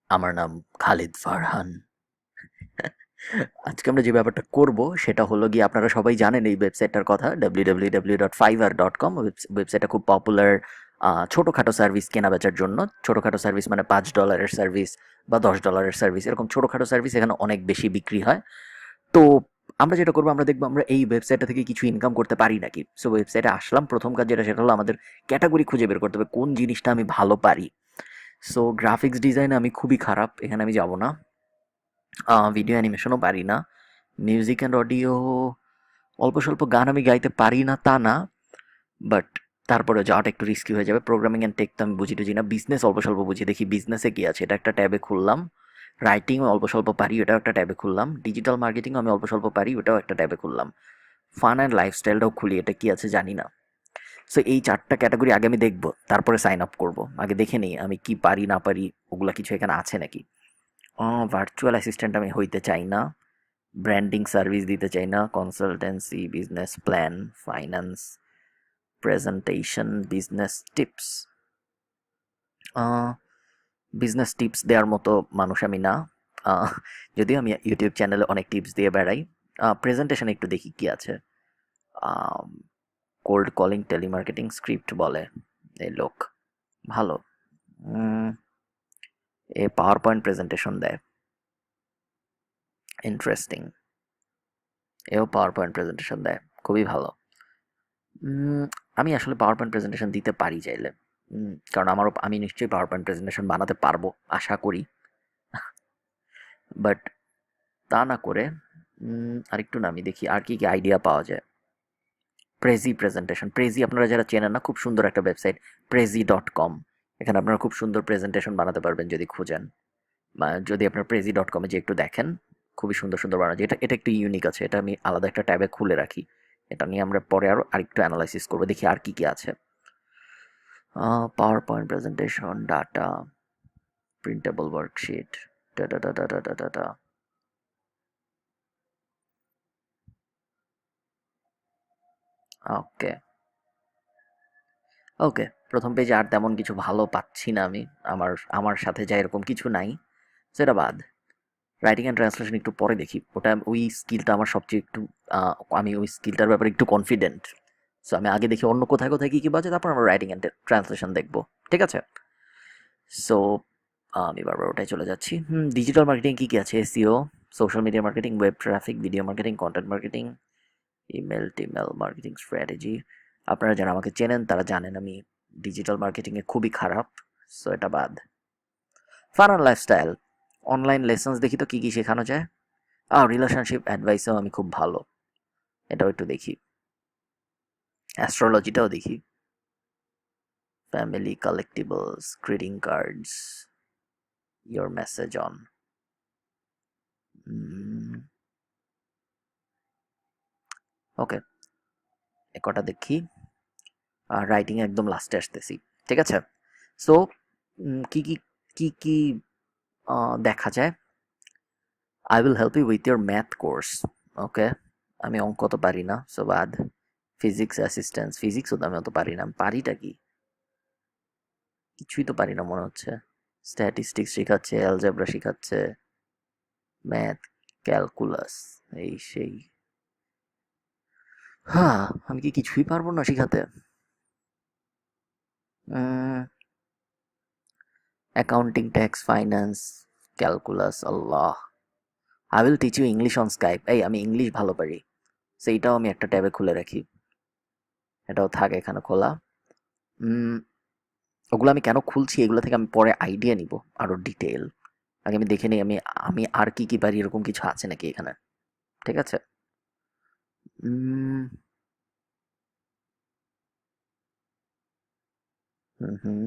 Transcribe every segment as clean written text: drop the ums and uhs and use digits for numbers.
আমার নাম খালিদ ফারহান। আজকে আমরা যে ব্যাপারটা করব সেটা হলো গিয়ে আপনারা সবাই জানেন এই ওয়েবসাইটটার কথা www.fiverr.com। ওয়েবসাইটটা খুব পপুলার ছোটোখাটো সার্ভিস কেনা বেচার জন্য। ছোটোখাটো সার্ভিস মানে $5 সার্ভিস বা $10 সার্ভিস, এরকম ছোটোখাটো সার্ভিস এখানে অনেক বেশি বিক্রি হয়। তো আমরা যেটা করবো, আমরা দেখবো আমরা এই ওয়েবসাইটটা থেকে কিছু ইনকাম করতে পারি নাকি। সো ওয়েবসাইটে আসলাম, প্রথম কাজ যেটা সেটা হলো আমাদের ক্যাটাগরি খুঁজে বের করতে হবে কোন জিনিসটা আমি ভালো পারি। সো গ্রাফিক্স ডিজাইনে আমি খুবই খারাপ, এখানে আমি যাব না। ভিডিও অ্যানিমেশনও পারি না। মিউজিক অ্যান্ড অডিও, অল্প স্বল্প গান আমি গাইতে পারি না তা না, বাট তারপরে যাওয়াটা একটু রিস্কি হয়ে যাবে। প্রোগ্রামিং অ্যান্ড টেক তো আমি বুঝি টুঝি না। বিজনেস অল্প স্বল্প বুঝি, দেখি বিজনেসে কি আছে, এটা একটা ট্যাবে খুললাম। রাইটিংও অল্প স্বল্প পারি, ওটাও একটা ট্যাবে খুললাম। ডিজিটাল মার্কেটিংও আমি অল্প স্বল্প পারি, ওটাও একটা ট্যাবে খুললাম। ফান অ্যান্ড লাইফস্টাইলটাও খুলি, এটা কি আছে জানি না। সো এই চারটা ক্যাটাগরি আগে আমি দেখবো, তারপরে সাইন আপ করবো। আগে দেখে নিই আমি কি পারি না পারি, ওগুলা কিছু এখানে আছে নাকি। ভার্চুয়াল অ্যাসিস্ট্যান্ট আমি হইতে চাই না। ব্র্যান্ডিং সার্ভিস দিতে চাই না। Consultancy, business plan, finance, presentation, business tips. Business tips দেওয়ার মতো মানুষ আমি না। আহ, যদিও আমি ইউটিউব চ্যানেলে অনেক টিপস দিয়ে বেড়াই। প্রেজেন্টেশন একটু দেখি কি আছে। কোল্ড কলিং, টেলিমার্কেটিং স্ক্রিপ্ট বলে এই লোক, ভালো। উম, এ পাওয়ার পয়েন্ট প্রেজেন্টেশন দেয়, ইন্টারেস্টিং। এও পাওয়ার পয়েন্ট প্রেজেন্টেশন দেয়, খুবই ভালো। উম, আমি আসলে পাওয়ার পয়েন্ট প্রেজেন্টেশন দিতে পারি চাইলে। কারণ আমি নিশ্চয়ই পাওয়ার পয়েন্ট প্রেজেন্টেশন বানাতে পারবো, আশা করি। বাট তা না করে আরেকটু নামি দেখি আর কি কি আইডিয়া পাওয়া যায়। প্রেজি প্রেজেন্টেশন, প্রেজি আপনারা যারা চেনেন না, খুব সুন্দর একটা ওয়েবসাইট, prezi.com। এখানে আপনারা খুব সুন্দর প্রেজেন্টেশন বানাতে পারবেন যদি খুঁজেন। বা যদি আপনার prezi.com-এ যে একটু দেখেন, খুবই সুন্দর সুন্দর বানানো যায়। এটা এটা একটু ইউনিক আছে, এটা আমি আলাদা একটা ট্যাবে খুলে রাখি। এটা নিয়ে আমরা পরে আরো আরেকটু অ্যানালাইসিস করবো, দেখি আর কি কি আছে। Power point presentation, data, printable worksheet, data data data data. Okay, okay. প্রথম পেজে আর তেমন কিছু ভালো পাচ্ছি না আমি। আমার আমার সাথে যা এরকম কিছু নাই, সেটা বাদ। রাইটিং অ্যান্ড ট্রান্সলেশন একটু পরে দেখি, ওটা ওই স্কিলটা আমার সবচেয়ে একটু আহ, আমি ওই স্কিলটার ব্যাপারে একটু কনফিডেন্ট। সো আমি আগে দেখি অন্য কোথায় কোথায় কী কী বাজে, তারপর আমরা রাইটিং অ্যান্ড ট্রান্সলেশন দেখবো। ঠিক আছে। সো আমি বারবার ওটাই চলে যাচ্ছি। ডিজিটাল মার্কেটিং কী কী আছে? SEO, social media marketing, web traffic, video marketing, content marketing, email টিমেল মার্কেটিং স্ট্র্যাটেজি। আপনারা যারা আমাকে চেনেন তারা জানেন আমি ডিজিটাল মার্কেটিংয়ে খুবই খারাপ। সো এটা বাদ। Fun and lifestyle, online lessons দেখি তো কী কী শেখানো যায়। রিলেশনশিপ অ্যাডভাইসও আমি খুব ভালো, এটাও একটু দেখি। অ্যাস্ট্রোলজিটাও দেখি। Family collectibles, greeting cards, your message on. Okay, এ কটা দেখি। রাইটিং একদম লাস্টে আসতেছি। ঠিক আছে। সো কি কি কি কি দেখা যায়। I will help you with your math course. Okay, আমি অঙ্ক তো পারি না, সো বাদ। ফিজিক্স অ্যাসিস্ট্যান্স, ফিজিক্সও তো আমি অত পারি না। আমি পারিটা কি, কিছুই তো পারি না মনে হচ্ছে। স্ট্যাটিস্টিক্স শেখাচ্ছে, অ্যালজেব্রা শেখাচ্ছে, ম্যাথ, ক্যালকুলাস, এই সেই। হ্যাঁ, আমি কি কিছুই পারবো না শিখাতে? অ্যাকাউন্টিং, ট্যাক্স, ফাইন্যান্স, ক্যালকুলাস, আল্লাহ। I will teach you English on Skype. এই আমি ইংলিশ ভালো পারি, সেইটাও আমি একটা ট্যাবে খুলে রাখি। এটাও থাকে এখানে খোলা। উম, ওগুলো আমি কেন খুলছি এগুলো থেকে আমি পরে আইডিয়া নিব আরো ডিটেল। আগে আমি দেখে নিই আমি আমি আর কি কি পারি, এরকম কিছু আছে নাকি এখানে। ঠিক আছে। উম, হুম হুম।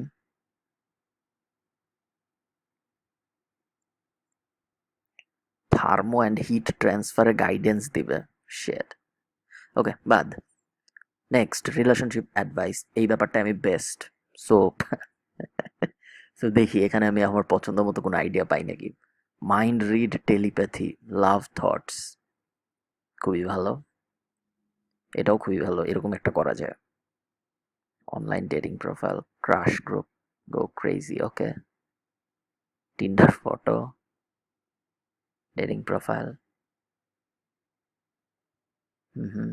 থার্মো অ্যান্ড হিট ট্রান্সফারের গাইডেন্স দিবে। শেট। ওকে, বাদ। নেক্সট, রিলেশনশিপ অ্যাডভাইস, এই ব্যাপারটা আমি বেস্ট। সো সো দেখি এখানে আমি আমার পছন্দ মতো কোনো আইডিয়া পাই নাকি। Mind read, telepathy, love thoughts, খুবই ভালো। এটাও খুবই ভালো, এরকম একটা করা যায়। Online dating profile, crush group, go crazy. Okay, Tinder photo, dating profile. Hmm.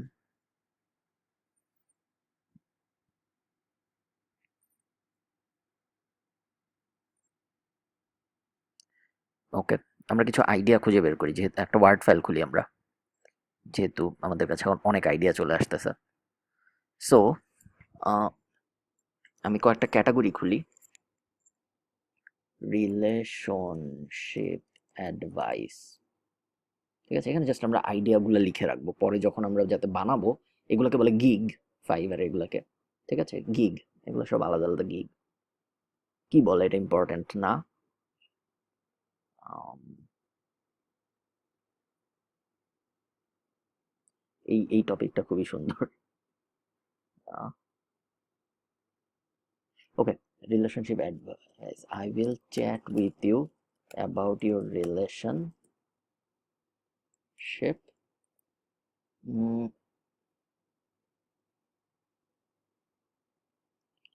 Okay, আমরা কিছু আইডিয়া খুঁজে বের করি, যেহেতু একটা ওয়ার্ড ফাইল খুলি আমরা, যেহেতু আমাদের কাছে এখন অনেক আইডিয়া চলে আসতেছে। সো আমি কয়েকটা ক্যাটাগরি খুলি। রিলেশনশিপ অ্যাডভাইস, ঠিক আছে। এখানে জাস্ট আমরা আইডিয়াগুলো লিখে রাখবো, পরে যখন আমরা যাতে বানাবো। এগুলোকে বলে গিগ, ফাইবার এগুলোকে, ঠিক আছে। গিগ, এগুলো সব আলাদা আলাদা গিগ। কি বলে, এটা ইম্পর্টেন্ট না? আম, এই টপিকটা খুবই সুন্দর। Okay, relationship advice. I will chat with you about your relationship,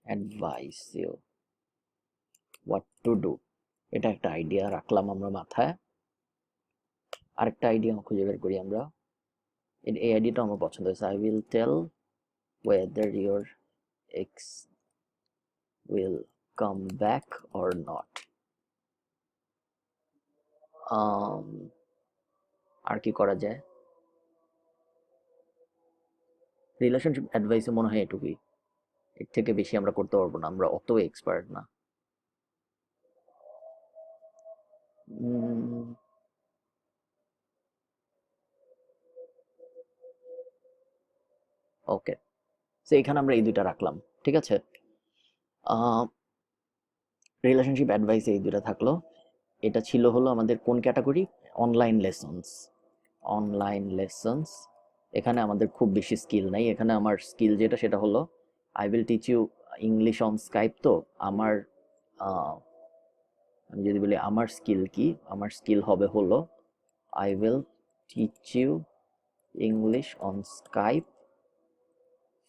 advice you what to do. এটা একটা আইডিয়া রাখলাম আমরা মাথায়। আরেকটা আইডিয়া খুঁজে বের করি আমরা। এই আইডিয়াটা আমার পছন্দ হয়েছে। I will tell whether your ex will come back or not. um, আর কি করা যায়? রিলেশনশিপ অ্যাডভাইসে মনে হয় এটুকুই, এর থেকে বেশি আমরা করতে পারবো না, আমরা অত এক্সপার্ট না। ওকে, তো এখানে আমরা এই দুইটা রাখলাম, ঠিক আছে। রিলেশনশিপ অ্যাডভাইস এই দুইটা থাকলো। এটা ছিল হলো আমাদের কোন category? Online lessons. Online lessons, এখানে আমাদের খুব বেশি স্কিল নাই। এখানে আমার স্কিল যেটা, সেটা হলো I will teach you English on Skype. তো আমার আমি যদি বলি আমার স্কিল কি, আমার স্কিল হবে হলো I will teach you English on Skype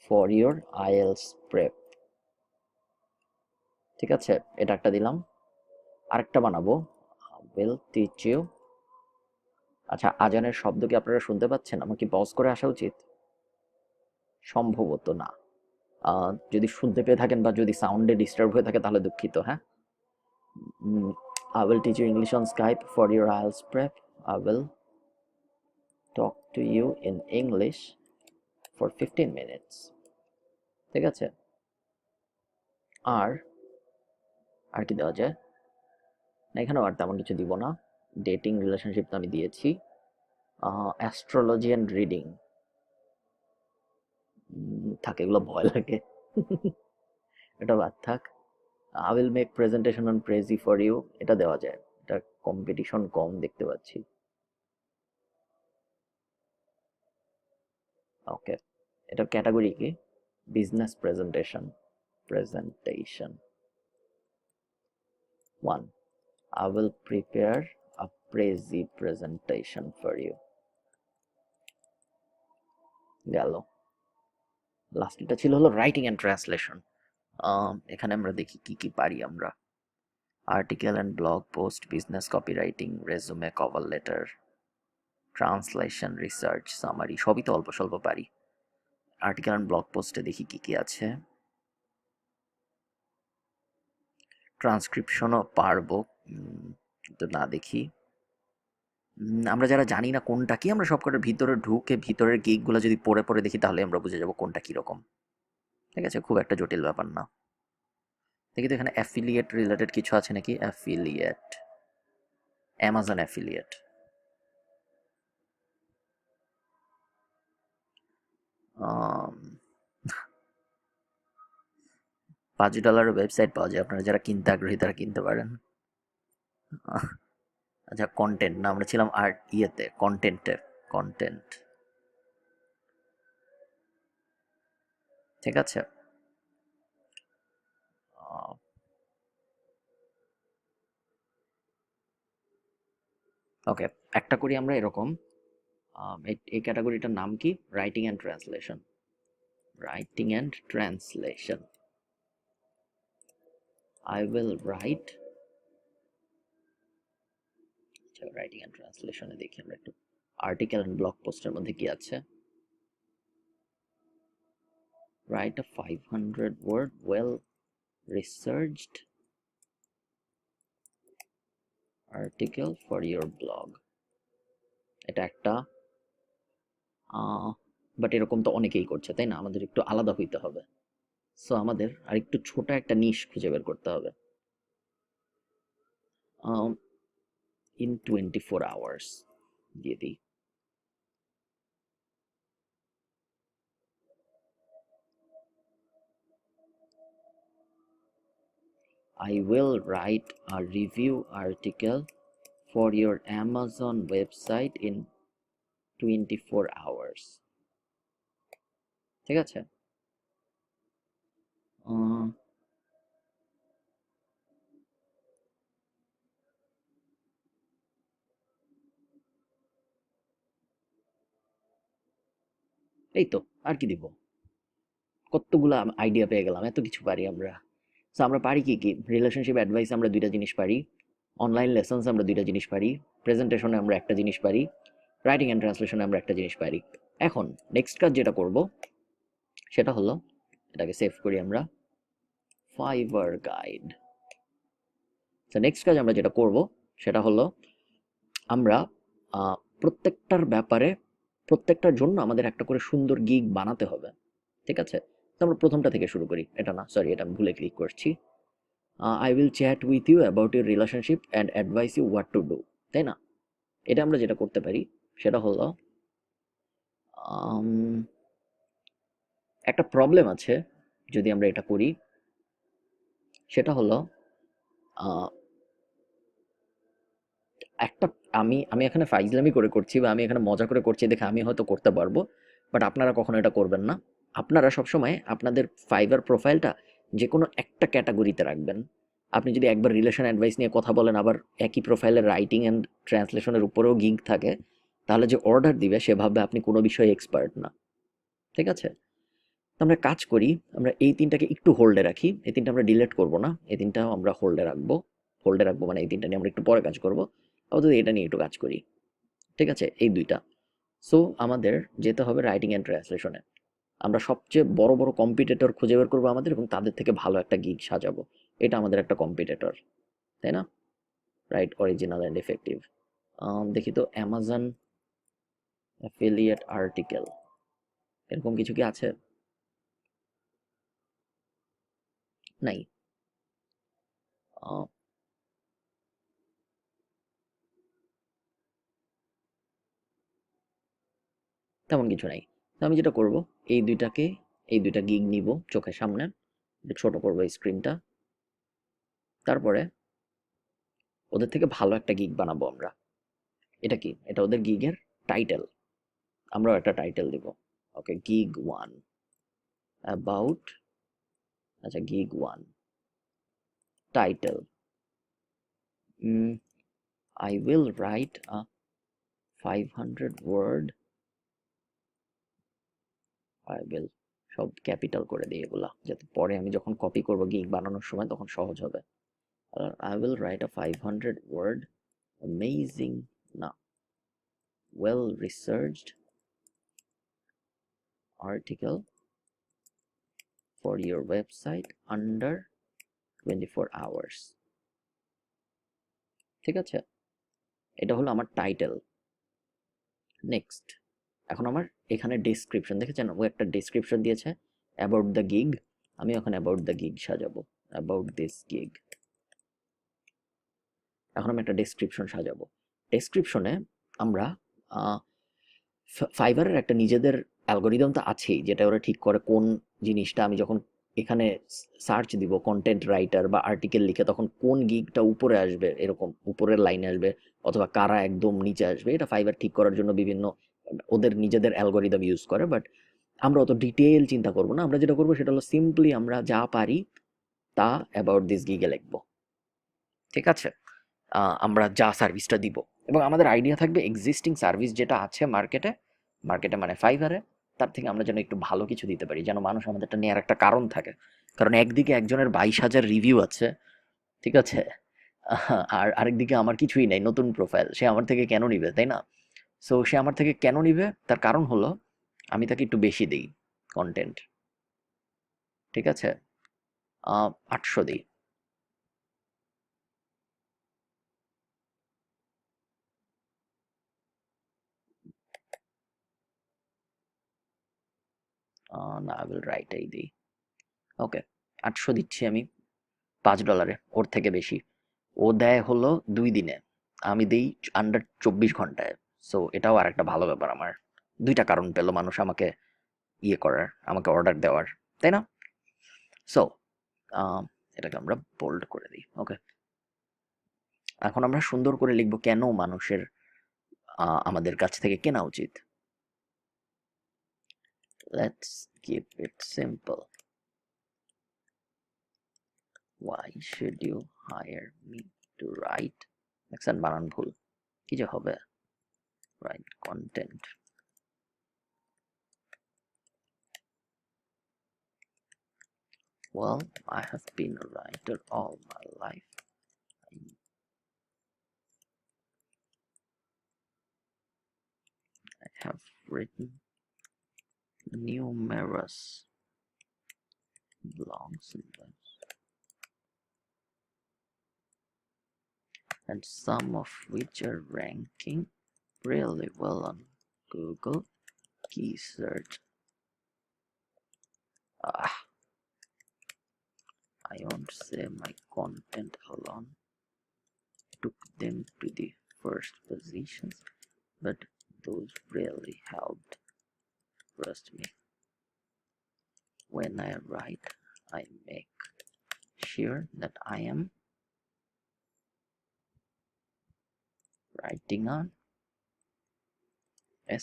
for your IELTS prep, ঠিক আছে। এটা একটা দিলাম। আরেকটা বানাবো, উইল টিচ ইউ। আচ্ছা, আজানের শব্দ কি আপনারা শুনতে পাচ্ছেন? আমার কি পজ করে আসা উচিত? সম্ভবত না। যদি শুনতে পেয়ে থাকেন বা যদি সাউন্ডে ডিস্টার্ব হয়ে থাকে তাহলে দুঃখিত, হ্যাঁ। I will teach you English on Skype for your IELTS prep. I will talk to you in English for 15 minutes. ঠিক আছে। আর আর কি দেওয়া যায়? না, এখানেও আর তেমন কিছু দিব না। ডেটিং, রিলেশনশিপ তো আমি দিয়েছি। অ্যাস্ট্রোলজি অ্যান্ড রিডিং থাকে, এগুলো ভয় লাগে। এটা বাদ থাক। I will make presentation on Prezi for you, এটা দেওয়া যায়। এটা কম্পিটিশন কম দেখতে পাচ্ছি। ওকে, এটার ক্যাটাগরি কি? Business presentation. Presentation 1, I will prepare a prezi presentation for you. গেল। লাস্টটা ছিল হলো রাইটিং অ্যান্ড ট্রান্সলেশন। এখানে আমরা দেখি কি কি পারি আমরা। Article and blog post, business copy writing, resume, cover letter, translation, research, summary, সবই তো অল্প স্বল্প পারি। আর্টিকেল অ্যান্ড ব্লগ পোস্টে দেখি কি কি আছে। ট্রান্সক্রিপশনও পারবো, কিন্তু না দেখি। আমরা যারা জানি না কোনটা কি, আমরা সবকটার ভিতরে ঢুকে ভিতরের গিকগুলো যদি পড়ে পড়ে দেখি তাহলে আমরা বুঝে যাবো কোনটা কিরকম, ঠিক আছে। খুব একটা জটিল ব্যাপার না। দেখি তো এখানে অ্যাফিলিয়েট রিলেটেড কিছু আছে নাকি। Affiliate, Amazon affiliate. $5 ওয়েবসাইট পাওয়া যায়, আপনারা যারা কিনতে আগ্রহী তারা কিনতে পারেন। আচ্ছা, কন্টেন্ট না, আমরা ছিলাম আর্ট ইয়েতে, কন্টেন্টে। কন্টেন্ট, ঠিক আছে। ওকে, একটা করি আমরা এরকম। এই ক্যাটাগরিটার নাম কি? Writing and translation. Writing and translation. I will write আচ্ছা, রাইটিং অ্যান্ড ট্রান্সলেশনে দেখি আমরা একটু আর্টিকেল অ্যান্ড ব্লগ পোস্টের মধ্যে কি আছে। Write a 500 word well researched article for your blog. এটা একটা বাট এরকম তো অনেকেই করছে, তাই না? আমাদের একটু আলাদা হইতে হবে। সো আমাদের আরেকটু ছোট একটা নিশ খুঁজে বের করতে হবে। ইন 24 আওয়ার্স দিয়ে দিই। I will write a review article for your Amazon website in 24 hours. ঠিক আছে? আহ, এই তো, আর কি দিব? কতগুলা আইডিয়া পেয়ে গেলাম, এত কিছু পারি আমরা। সো আমরা পারি কি কি? রিলেশনশিপ অ্যাডভাইস আমরা দুইটা জিনিস পারি, অনলাইন লেসন্স আমরা দুইটা জিনিস পারি, প্রেজেন্টেশনে আমরা একটা জিনিস পারি, রাইটিং অ্যান্ড ট্রান্সলেশনে আমরা একটা জিনিস পারি। এখন নেক্সট কাজ যেটা করব সেটা হলো, এটাকে সেভ করি আমরা, ফাইবার গাইড। তো নেক্সট কাজ আমরা যেটা করব সেটা হলো, আমরা প্রত্যেকটার ব্যাপারে, প্রত্যেকটার জন্য আমাদের একটা করে সুন্দর গিগ বানাতে হবে। ঠিক আছে? তো আমরা প্রথমটা থেকে শুরু করি। এটা না, সরি, এটা আমি ভুলে ক্লিক করছি। I will chat with you about your relationship and advice you what to do. তাই না? এটা আমরা যেটা করতে পারি সেটা হলো, একটা প্রবলেম আছে যদি আমরা এটা করি, সেটা হলো একটা, আমি আমি এখানে ফাইজলামি করে করছি বা আমি এখানে মজা করে করছি দেখে আমি হয়তো করতে পারবো, বাট আপনারা কখনো এটা করবেন না। আপনারা সবসময় আপনাদের ফাইবার প্রোফাইলটা যে কোনো একটা ক্যাটাগরিতে রাখবেন। আপনি যদি একবার রিলেশন অ্যাডভাইস নিয়ে কথা বলেন, আবার একই প্রোফাইলের রাইটিং অ্যান্ড ট্রান্সলেশনের উপরেও গিগ থাকে, তাহলে যে অর্ডার দিবে সে ভাববে আপনি কোনো বিষয়ে এক্সপার্ট না। ঠিক আছে? তো আমরা কাজ করি, আমরা এই তিনটাকে একটু হোল্ডে রাখি। এই তিনটা আমরা ডিলিট করব না, এই তিনটাও আমরা হোল্ডে রাখবো। হোল্ডে রাখবো মানে এই তিনটা নিয়ে আমরা একটু পরে কাজ করবো। আপাতত এটা নিয়ে একটু কাজ করি। ঠিক আছে? এই দুইটা। সো আমাদের যেতে হবে রাইটিং অ্যান্ড ট্রান্সলেশনে। আমরা সবচেয়ে বড় বড় কম্পিটিটর খুঁজে বের করবো আমাদের, এবং তাদের থেকে ভালো একটা গিগ সাজাবো। এটা আমাদের একটা কম্পিটিটর, তাই না? Right, original and effective. দেখি তো, অ্যামাজন অ্যাফিলিয়েট আর্টিকেল, এরকম কিছু কি আছে? নাই। আহ, তেমন কিছু নাই। তো আমি যেটা করব, এই দুইটাকে, এই দুইটা গিগ নিব চোখের সামনে, একটু ছোট করবো এই স্ক্রিনটা, তারপরে ওদের থেকে ভালো একটা গিগ বানাবো আমরা। এটা কি? এটা ওদের গিগের টাইটেল। আমরাও একটা টাইটেল দিব। ওকে, গিগ ওয়ান অ্যাবাউট, আচ্ছা, gig one title, I will write a 500 word, I will, সব ক্যাপিটাল করে দিই এগুলা, যাতে পরে আমি যখন কপি করব গিগ বানানোর সময় তখন সহজ হবে। I will write a 500 word amazing, না, well researched article for your website under 24 hours. ঠিক আছে? এটা হলো আমার টাইটেল। নেক্সট, এখন আমার এখানে ডেসক্রিপশন দেখেছেন, ও একটা ডেসক্রিপশন দিয়েছে অ্যাবাউট দ্য গিগ। আমি এখন অ্যাবাউট দ্য গিগ সাজাবো, অ্যাবাউট দিস গিগ। এখন আমি একটা ডেসক্রিপশন সাজাবো। ডেসক্রিপশনে আমরা ফাইবারের একটা নিজেদের অ্যালগোরিদম তো আছেই, যেটা ওরা ঠিক করে কোন জিনিসটা আমি যখন এখানে সার্চ দিব কন্টেন্ট রাইটার বা আর্টিকেল লিখে, তখন কোন গিগটা উপরে আসবে, এরকম উপরের লাইনে আসবে অথবা কারা একদম নিচে আসবে, এটা ফাইবার ঠিক করার জন্য বিভিন্ন ওদের নিজেদের অ্যালগোরিদম ইউজ করে। বাট আমরা অত ডিটেল চিন্তা করবো না, আমরা যেটা করবো সেটা হলো সিম্পলি আমরা যা পারি তা অ্যাবাউট দিস গিগে লিখবো। ঠিক আছে? আমরা যা সার্ভিসটা দিব, এবং আমাদের আইডিয়া থাকবে এক্সিস্টিং সার্ভিস যেটা আছে মার্কেটে, মার্কেটে মানে ফাইবারে, তার থেকে আমরা যেন একটু ভালো কিছু দিতে পারি, যেন মানুষ আমাদেরটা নেওয়ার একটা কারণ থাকে। কারণ একদিকে একজনের 22,000 রিভিউ আছে, ঠিক আছে, আর আরেকদিকে আমার কিছুই নাই, নতুন প্রোফাইল, সে আমার থেকে কেন নিবে, তাই না? সো সে আমার থেকে কেন নিবে, তার কারণ হলো আমি তাকে একটু বেশি দিই কন্টেন্ট। ঠিক আছে, 800 দিই। না, আই উইল রাইট এই দিই। ওকে, 800 দিচ্ছি আমি $5, ওর থেকে বেশি। ও দেয় হলো 2 দিনে, আমি দিই আন্ডার 24 ঘন্টায়। সো এটাও আর একটা ভালো ব্যাপার আমার। দুইটা কারণ পেলো মানুষ আমাকে ইয়ে করার, আমাকে অর্ডার দেওয়ার, তাই না? সো এটাকে আমরা বোল্ড করে দিই। ওকে, এখন আমরা সুন্দর করে লিখবো কেন মানুষের আমাদের কাছ থেকে কেনা উচিত। Let's keep it simple. Why should you hire me to write? দেখছেন বানান ভুল, কি যে হবে। Write content. Well, I have been a writer all my life. I have written numerous blogs and webs, and some of which are ranking really well on Google key search. I won't say my content alone took them to the first positions, but those really helped. Trust me. When I write, I make sure that I am writing on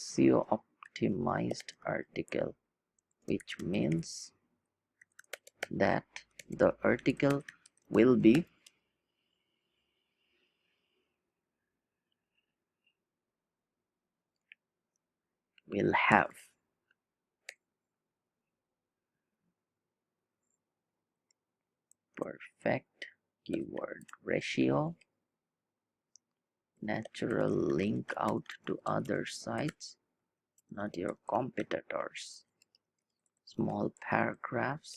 SEO optimized article, which means that the article will have perfect keyword ratio, natural link out to other sites, not your competitors, small paragraphs,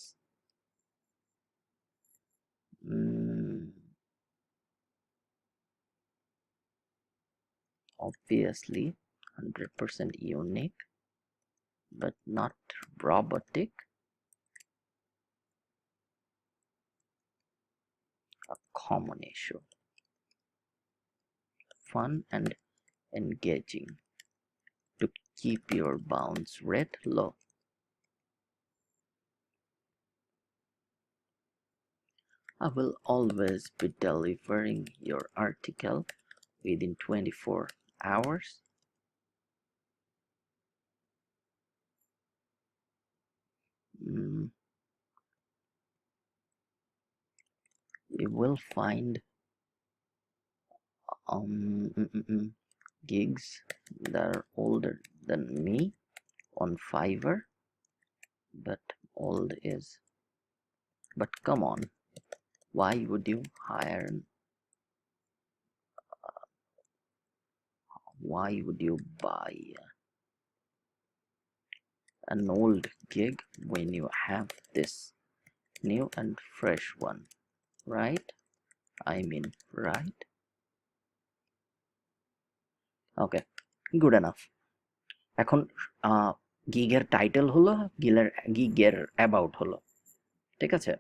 obviously 100% unique but not robotic, a common issue, fun and engaging to keep your bounce rate low. I will always be delivering your article within 24 hours. You will find gigs that are older than me on Fiverr, but come on, why would you buy an old gig when you have this new and fresh one, right? I mean, right? Okay, good enough. এখন গিগের title হলো, গিগের about হলো, ঠিক আছে?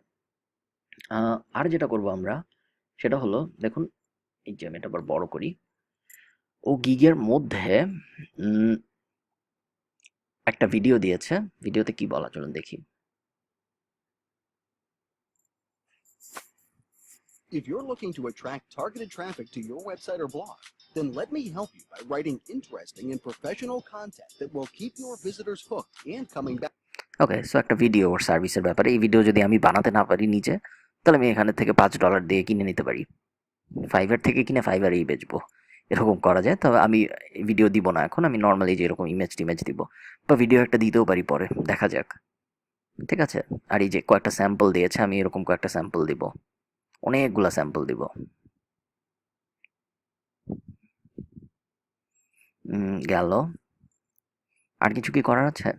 আর যেটা করব আমরা সেটা হলো, দেখুন এই যে আমি এটা আবার বড় করি, ও গিগের মধ্যে একটা ভিডিও দিয়েছে। ভিডিওতে কি বলা, চলুন দেখি। If you're looking to attract targeted traffic to your website or blog, then let me help you by writing interesting and professional content that will keep your visitors hooked and coming back. Okay, so একটা video ওর সার্ভিসের ব্যাপারে। এই video যদি আমি বানাতে না পারি নিজে, তাহলে আমি এখানে থেকে $5 দিয়ে কিনে নিতে পারি। ফাইবার থেকে কিনে ফাইবারেই বেচবো, এরকম করা যায়। তবে আমি ভিডিও দিব না এখন, আমি নর্মালি যে এরকম ইমেজ টিমেজ দিব, বা ভিডিও একটা দিতেও পারি পরে, দেখা যাক। ঠিক আছে, আর এই যে কয়েকটা স্যাম্পল দিয়েছে, আমি এরকম কয়েকটা স্যাম্পল দিব, অনেকগুলা স্যাম্পল দিব। গেল। আর কিছু কি করার আছে?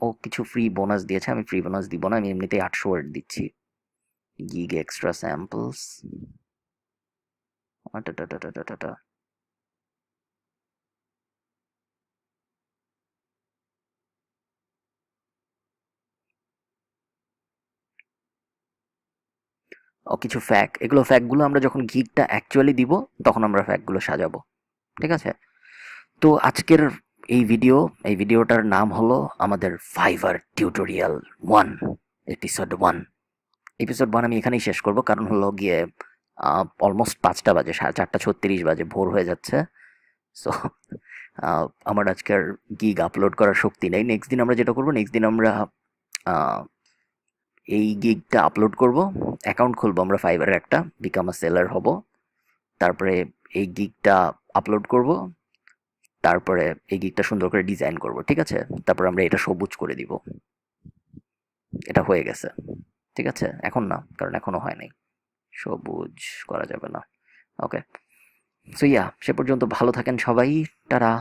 ও কিছু ফ্রি বোনাস দিয়েছে, আমি ফ্রি বোনাস দিব না, আমি এমনিতেই 800 ওয়ার্ড দিচ্ছি। Gig extra samples. ও কিছু ফ্যাক, এগুলো ফ্যাকগুলো আমরা যখন গিগটা অ্যাকচুয়ালি দিব তখন আমরা ফ্যাকগুলো সাজাবো, ঠিক আছে? তো আজকের এই ভিডিওটার নাম হলো আমাদের ফাইবার টিউটোরিয়াল 1, এপিসোড 1। এপিসোড 1 আমি এখানেই শেষ করব, কারণ হলো গিয়ে অলমোস্ট 5টা বাজে, 4:36 বাজে, ভোর হয়ে যাচ্ছে। সো আমার আজকের গিগ আপলোড করার শক্তি নেই। নেক্সট দিন আমরা যেটা করবো, নেক্সট দিন আমরা আহ, এই গিগটা আপলোড করব, অ্যাকাউন্ট খুলবো আমরা ফাইবারের একটা, বিকাম আ সেলার হব, তারপরে এই গিগটা আপলোড করব, তারপরে এই গিগটা সুন্দর করে ডিজাইন করব, ঠিক আছে? তারপর আমরা এটা সবুজ করে দিব। এটা হয়ে গেছে, ঠিক আছে? এখন না, কারণ এখনো হয় নাই, সবুজ করা যাবে না। ওকে, সো ইয়া, সে পর্যন্ত ভালো থাকেন সবাই। টাটা।